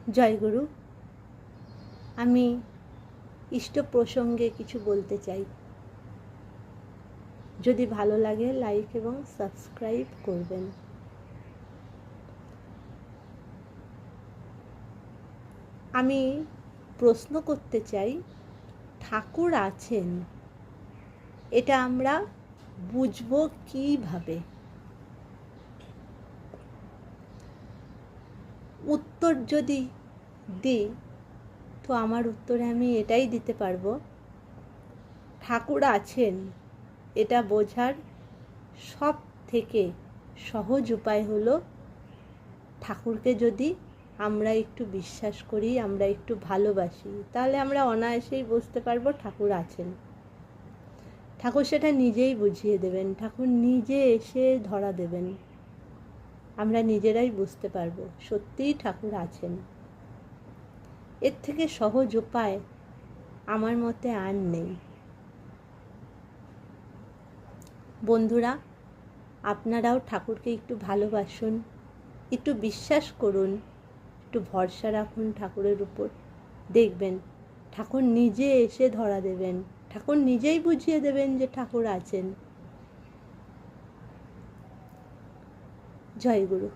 জয় গুরু। আমি ইষ্ট প্রসঙ্গে কিছু বলতে চাই। যদি ভালো লাগে লাইক এবং সাবস্ক্রাইব করবেন। আমি প্রশ্ন করতে চাই, ঠাকুর আছেন এটা আমরা বুঝবো কিভাবে? উত্তর যদি দিই তো আমার উত্তরে আমি এটাই দিতে পারবো, ঠাকুর আছেন এটা বোঝার সব থেকে সহজ উপায় হলো ঠাকুরকে যদি আমরা একটু বিশ্বাস করি, আমরা একটু ভালোবাসি, তাহলে আমরা অনায়াসেই বুঝতে পারবো ঠাকুর আছেন। ঠাকুর সেটা নিজেই বুঝিয়ে দেবেন, ঠাকুর নিজে এসে ধরা দেবেন। আমরা নিজেরাই বুঝতে পারবো সত্যিই ঠাকুর আছেন। এর থেকে সহজ উপায় আমার মতে আর নেই। বন্ধুরা, আপনারাও ঠাকুরকে একটু ভালোবাসুন, একটু বিশ্বাস করুন, একটু ভরসা রাখুন ঠাকুরের উপর। দেখবেন ঠাকুর নিজে এসে ধরা দেবেন, ঠাকুর নিজেই বুঝিয়ে দেবেন যে ঠাকুর আছেন। জয় গুরু।